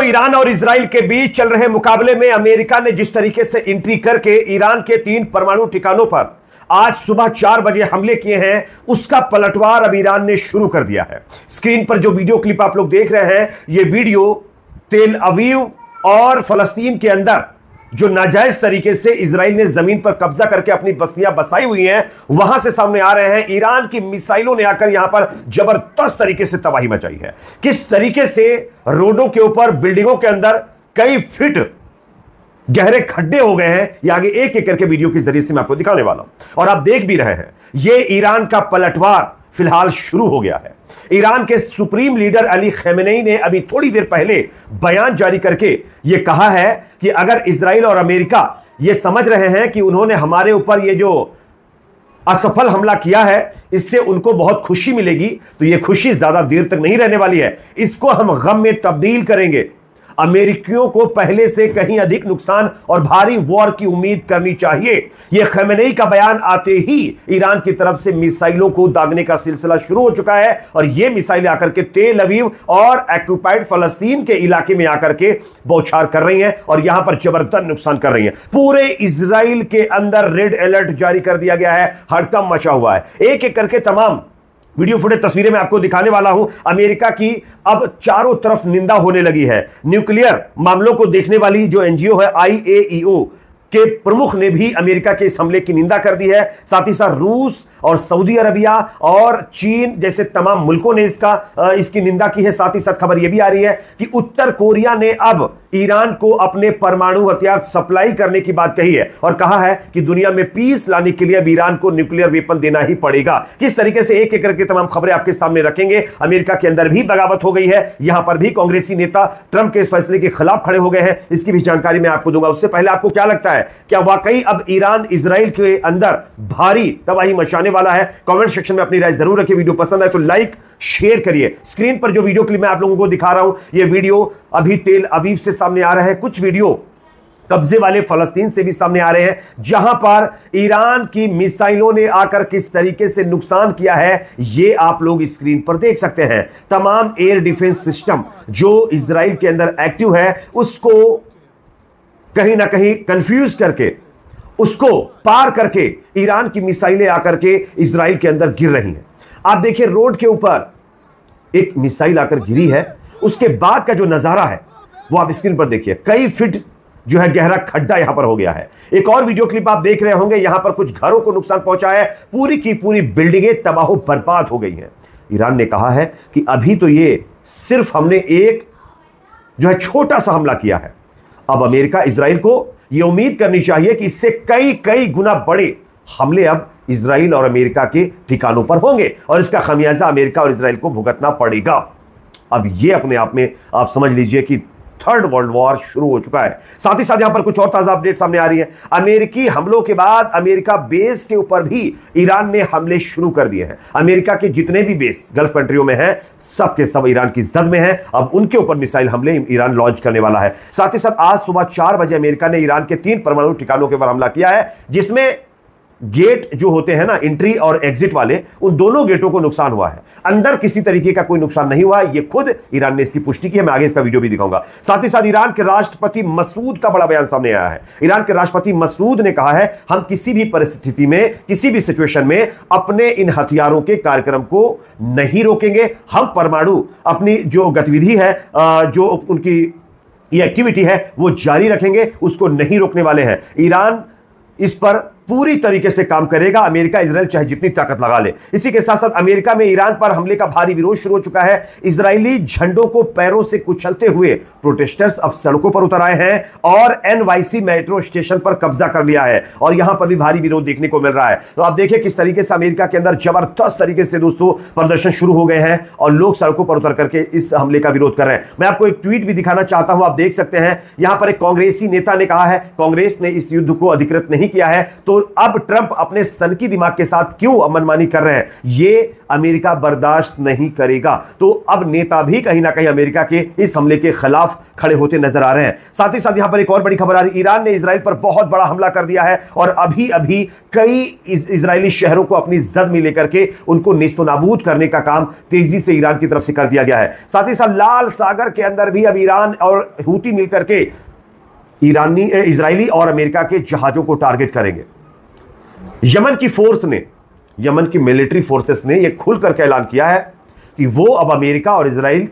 Iran और Israel के बीच चल रहे मुकाबले में अमेरिका ने जिस तरीके से एंट्री करके ईरान के 3 परमाणु ठिकानों पर आज सुबह 4 बजे हमले किए हैं, उसका पलटवार अब ईरान ने शुरू कर दिया है। स्क्रीन पर जो वीडियो क्लिप आप लोग देख रहे हैं, यह वीडियो तेल अवीव और फलस्तीन के अंदर जो नाजायज तरीके से इजराइल ने जमीन पर कब्जा करके अपनी बस्तियां बसाई हुई हैं, वहां से सामने आ रहे हैं। ईरान की मिसाइलों ने आकर यहां पर जबरदस्त तरीके से तबाही मचाई है। किस तरीके से रोडों के ऊपर, बिल्डिंगों के अंदर कई फीट गहरे खड्डे हो गए हैं, ये आगे एक एक करके वीडियो के जरिए से मैं आपको दिखाने वाला हूं और आप देख भी रहे हैं। यह ईरान का पलटवार फिलहाल शुरू हो गया है। ईरान के सुप्रीम लीडर अली खमेनेई ने अभी थोड़ी देर पहले बयान जारी करके यह कहा है कि अगर इजराइल और अमेरिका यह समझ रहे हैं कि उन्होंने हमारे ऊपर यह जो असफल हमला किया है, इससे उनको बहुत खुशी मिलेगी, तो यह खुशी ज्यादा देर तक नहीं रहने वाली है। इसको हम गम में तब्दील करेंगे। अमेरिकियों को पहले से कहीं अधिक नुकसान और भारी वॉर की उम्मीद करनी चाहिए। यह खमेनेई का बयान आते ही ईरान की तरफ से मिसाइलों को दागने का सिलसिला शुरू हो चुका है और यह मिसाइलें आकर के तेल अवीव और ऑक्युपाइड फलस्तीन के इलाके में आकर के बौछार कर रही हैं और यहां पर जबरदस्त नुकसान कर रही हैं। पूरे इजराइल के अंदर रेड अलर्ट जारी कर दिया गया है, हड़कंप मचा हुआ है। एक एक करके तमाम वीडियो फुटेज तस्वीरें मैं आपको दिखाने वाला हूं। अमेरिका की अब चारों तरफ निंदा होने लगी है। न्यूक्लियर मामलों को देखने वाली जो एनजीओ है IAEO के प्रमुख ने भी अमेरिका के इस हमले की निंदा कर दी है। साथ ही साथ रूस और सऊदी अरबिया और चीन जैसे तमाम मुल्कों ने इसकी निंदा की है। साथ ही साथ खबर यह भी आ रही है कि उत्तर कोरिया ने अब ईरान को अपने परमाणु हथियार सप्लाई करने की बात कही है और कहा है कि दुनिया में पीस लाने के लिए अब ईरान को न्यूक्लियर वेपन देना ही पड़ेगा। किस तरीके से एक एक करके तमाम खबरें आपके सामने रखेंगे। अमेरिका के अंदर भी बगावत हो गई है, यहां पर भी कांग्रेसी नेता ट्रंप के इस फैसले के खिलाफ खड़े हो गए हैं, इसकी भी जानकारी मैं आपको दूंगा। उससे पहले आपको क्या लगता है, क्या वाकई अब ईरान इजराइल के अंदर भारी तबाही मचाने वाला है? कमेंट सेक्शन में अपनी राय जरूर रखिए। वीडियो पसंद आए तो लाइक शेयर करिए। स्क्रीन पर जो वीडियो क्लिप मैं आप लोगों को दिखा रहा हूं, यह वीडियो अभी तेल अवीव से सामने आ रहा है। कुछ वीडियो कब्जे वाले फलस्तीन से भी सामने आ रहे हैं, जहां पर ईरान की मिसाइलों ने आकर किस तरीके से नुकसान किया है, यह आप लोग स्क्रीन पर देख सकते हैं। तमाम एयर डिफेंस सिस्टम जो इजराइल के अंदर एक्टिव है, उसको कहीं ना कहीं कंफ्यूज करके, उसको पार करके ईरान की मिसाइलें आकर के इजराइल के अंदर गिर रही हैं। आप देखिए, रोड के ऊपर एक मिसाइल आकर गिरी है, उसके बाद का जो नजारा है वो आप स्क्रीन पर देखिए। कई फीट जो है गहरा खड्डा यहां पर हो गया है। एक और वीडियो क्लिप आप देख रहे होंगे, यहां पर कुछ घरों को नुकसान पहुंचा है, पूरी की पूरी बिल्डिंगें तबाह बर्बाद हो गई हैं। ईरान ने कहा है कि अभी तो ये सिर्फ हमने एक जो है छोटा सा हमला किया है। अब अमेरिका इजराइल को यह उम्मीद करनी चाहिए कि इससे कई कई गुना बड़े हमले अब इजराइल और अमेरिका के ठिकानों पर होंगे और इसका खमियाजा अमेरिका और इजराइल को भुगतना पड़ेगा। अब यह अपने आप में आप समझ लीजिए कि थर्ड वर्ल्ड वॉर शुरू हो चुका है। साथ ही साथ यहां पर कुछ और ताजा अपडेट सामने आ रही है। अमेरिकी हमलों के बाद अमेरिका बेस के ऊपर भी ईरान ने हमले शुरू कर दिए हैं। अमेरिका के जितने भी बेस गल्फ कंट्रियों में हैं, सब के सब ईरान की जद में हैं। अब उनके ऊपर मिसाइल हमले ईरान लॉन्च करने वाला है। साथ ही साथ आज सुबह 4 बजे अमेरिका ने ईरान के 3 परमाणु ठिकानों के ऊपर हमला किया है, जिसमें गेट जो होते हैं ना, एंट्री और एग्जिट वाले, उन दोनों गेटों को नुकसान हुआ है। अंदर किसी तरीके का कोई नुकसान नहीं हुआ है। ये खुद ईरान ने इसकी पुष्टि की है। मैं आगे इसका वीडियो भी दिखाऊंगा। साथ ही साथ ईरान के राष्ट्रपति मसूद का बड़ा बयान सामने आया है। ईरान के राष्ट्रपति मसूद ने कहा है, हम किसी भी परिस्थिति में, किसी भी सिचुएशन में अपने इन हथियारों के कार्यक्रम को नहीं रोकेंगे। हम परमाणु अपनी जो गतिविधि है, जो उनकी ये एक्टिविटी है, वो जारी रखेंगे, उसको नहीं रोकने वाले हैं। ईरान इस पर पूरी तरीके से काम करेगा। अमेरिका इजराइल चाहे जितनी ताकत लगा ले। इसी के साथ साथ अमेरिका में ईरान पर हमले का भारी विरोध शुरू हो चुका है। इजरायली झंडों को पैरों से कुचलते हुए प्रोटेस्टर्स अब सड़कों पर उतर आए हैं और NYC मेट्रो स्टेशन पर कब्जा कर लिया है और यहां पर भी भारी विरोध देखने को मिल रहा है। तो आप देखिए किस तरीके से अमेरिका के अंदर जबरदस्त तरीके से दोस्तों प्रदर्शन शुरू हो गए हैं और लोग सड़कों पर उतर करके इस हमले का विरोध कर रहे हैं। मैं आपको एक ट्वीट भी दिखाना चाहता हूं, आप देख सकते हैं। यहां पर एक कांग्रेसी नेता ने कहा है, कांग्रेस ने इस युद्ध को अधिकृत नहीं किया है, तो तो अब ट्रंप अपने सनकी दिमाग के साथ क्यों मनमानी कर रहे हैं, यह अमेरिका बर्दाश्त नहीं करेगा। तो अब नेता भी कहीं ना कहीं अमेरिका के इस हमले के खिलाफ खड़े होते नजर आ रहे हैं। साथ ही साथ यहां पर एक और बड़ी खबर आ रही है, ईरान ने इजराइल पर बहुत बड़ा हमला कर दिया है और अभी अभी कई इजरायली शहरों को अपनी जद में लेकर के उनको नेस्तनाबूद करने का काम तेजी से ईरान की तरफ से कर दिया गया है। साथ ही साथ लाल सागर के अंदर भी अब ईरान और हूती मिलकर के इजरायली और अमेरिका के जहाजों को टारगेट करेंगे। यमन की मिलिट्री फोर्सेस ने यह खुलकर ऐलान किया है कि वो अब अमेरिका और इजराइल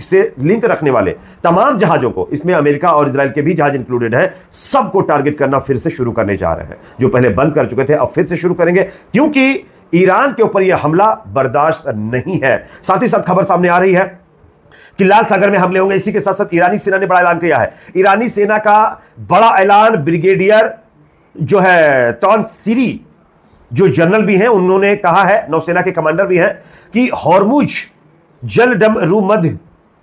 से लिंक रखने वाले तमाम जहाजों को, इसमें अमेरिका और इजराइल के भी जहाज इंक्लूडेड हैं, सबको टारगेट करना फिर से शुरू करने जा रहे हैं। जो पहले बंद कर चुके थे अब फिर से शुरू करेंगे, क्योंकि ईरान के ऊपर यह हमला बर्दाश्त नहीं है। साथ ही साथ खबर सामने आ रही है कि लाल सागर में हमले होंगे। इसी के साथ साथ ईरानी सेना ने बड़ा ऐलान किया है। ईरानी सेना का बड़ा ऐलान, ब्रिगेडियर जो है तौन सीरी, जो जनरल भी हैं, उन्होंने कहा है, नौसेना के कमांडर भी हैं, कि हॉर्मुज जलडमरूमध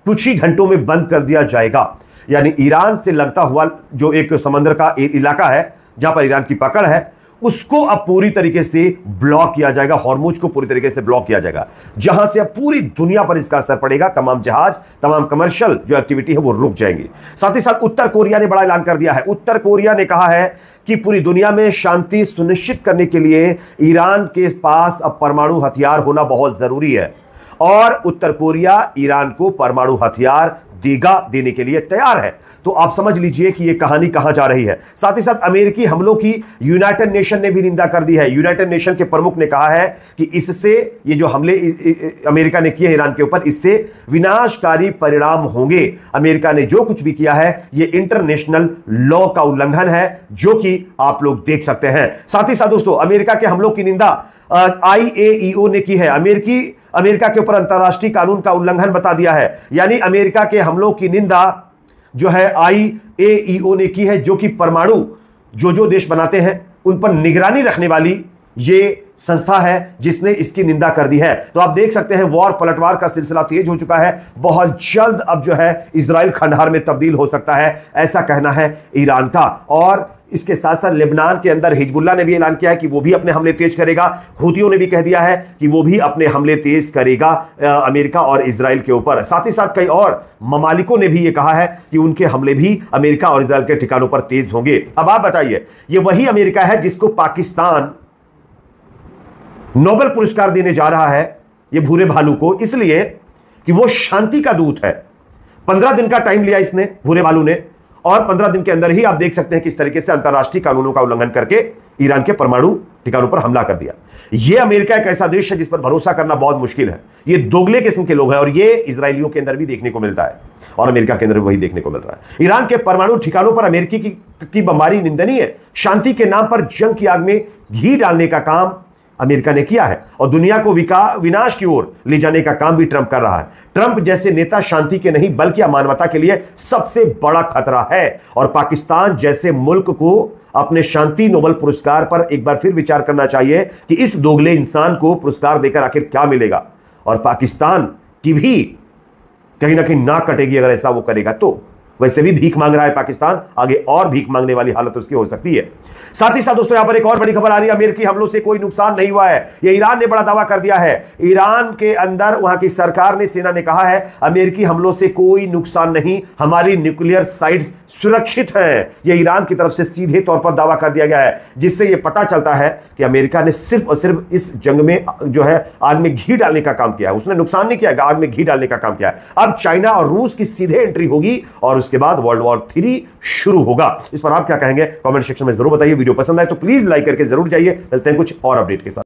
कुछ ही घंटों में बंद कर दिया जाएगा। यानी ईरान से लगता हुआ जो एक समंदर का इलाका है जहां पर ईरान की पकड़ है, उसको अब पूरी तरीके से ब्लॉक किया जाएगा। हॉर्मुज को पूरी तरीके से ब्लॉक किया जाएगा, जहां से अब पूरी दुनिया पर इसका असर पड़ेगा। तमाम जहाज, तमाम कमर्शियल जो एक्टिविटी है वो रुक जाएंगी। साथ ही साथ उत्तर कोरिया ने बड़ा ऐलान कर दिया है। उत्तर कोरिया ने कहा है कि पूरी दुनिया में शांति सुनिश्चित करने के लिए ईरान के पास अब परमाणु हथियार होना बहुत जरूरी है और उत्तर कोरिया ईरान को परमाणु हथियार देने के लिए तैयार है। तो आप समझ लीजिए कि यह कहानी कहां जा रही है। साथ ही साथ अमेरिकी हमलों की यूनाइटेड नेशन ने भी निंदा कर दी है। यूनाइटेड नेशन के प्रमुख ने कहा है कि इससे, ये जो हमले अमेरिका ने किए ईरान के ऊपर, इससे विनाशकारी परिणाम होंगे। अमेरिका ने जो कुछ भी किया है यह इंटरनेशनल लॉ का उल्लंघन है, जो कि आप लोग देख सकते हैं। साथ ही साथ दोस्तों, अमेरिका के हमलों की निंदा IAEO ने की है। अमेरिका के ऊपर अंतरराष्ट्रीय कानून का उल्लंघन बता दिया है। यानी अमेरिका के हमलों की निंदा जो है IAEO ने की है, जो कि परमाणु जो देश बनाते हैं उन पर निगरानी रखने वाली ये संस्था है, जिसने इसकी निंदा कर दी है। तो आप देख सकते हैं वॉर, पलटवार का सिलसिला तेज हो चुका है। बहुत जल्द अब जो है इजराइल खंडहर में तब्दील हो सकता है, ऐसा कहना है ईरान का। और इसके साथ साथ लेबनान के अंदर हिजबुल्ला ने भी ऐलान किया है कि वो भी अपने हमले तेज करेगा। हूतियों ने भी कह दिया है कि वो भी अपने हमले तेज करेगा अमेरिका और इजराइल के ऊपर। साथ ही साथ कई और ममालिकों ने भी ये कहा है कि उनके हमले भी अमेरिका और इजराइल के ठिकानों पर तेज होंगे। अब आप बताइए, ये वही अमेरिका है जिसको पाकिस्तान नोबेल पुरस्कार देने जा रहा है, ये भूरे भालू को, इसलिए कि वो शांति का दूत है। 15 दिन का टाइम लिया इसने, भूरे भालू ने, और 15 दिन के अंदर ही आप देख सकते हैं किस तरीके से अंतरराष्ट्रीय कानूनों का उल्लंघन करके ईरान के परमाणु ठिकानों पर हमला कर दिया। यह अमेरिका एक ऐसा देश है जिस पर भरोसा करना बहुत मुश्किल है। ये दोगले किस्म के लोग हैं और ये इजरायलियों के अंदर भी देखने को मिलता है और अमेरिका के अंदर भी वही देखने को मिल रहा है। ईरान के परमाणु ठिकानों पर अमेरिकी की बमबारी निंदनीय है। शांति के नाम पर जंग की आग में घी डालने का काम अमेरिका ने किया है और दुनिया को विनाश की ओर ले जाने का काम भी ट्रंप कर रहा है। ट्रंप जैसे नेता शांति के नहीं बल्कि मानवता के लिए सबसे बड़ा खतरा है और पाकिस्तान जैसे मुल्क को अपने शांति नोबेल पुरस्कार पर एक बार फिर विचार करना चाहिए कि इस दोगले इंसान को पुरस्कार देकर आखिर क्या मिलेगा। और पाकिस्तान की भी कहीं ना कहीं नाक कटेगी अगर ऐसा वो करेगा। तो वैसे भी भीख मांग रहा है पाकिस्तान, आगे और भीख मांगने वाली हालत उसकी हो सकती है। साथ ही साथ दोस्तों यहां पर एक और बड़ी खबर आ रही है, अमेरिकी हमलों से कोई नुकसान नहीं हुआ है, यह ईरान ने बड़ा दावा कर दिया है। ईरान के अंदर वहां की सरकार ने, सेना ने कहा है अमेरिकी हमलों से कोई नुकसान नहीं, हमारी न्यूक्लियर साइट्स सुरक्षित हैं। यह ईरान की तरफ से सीधे तौर पर दावा कर दिया गया है, जिससे यह पता चलता है कि अमेरिका ने सिर्फ और सिर्फ इस जंग में जो है आग में घी डालने का काम किया है। उसने नुकसान नहीं किया, आग में घी डालने का काम किया है। अब चाइना और रूस की सीधे एंट्री होगी और उसके बाद वर्ल्ड वॉर 3 शुरू होगा। इस पर आप क्या कहेंगे कमेंट सेक्शन में जरूर बताइए। वीडियो पसंद आए तो प्लीज लाइक करके जरूर जाइए। मिलते हैं कुछ और अपडेट के साथ।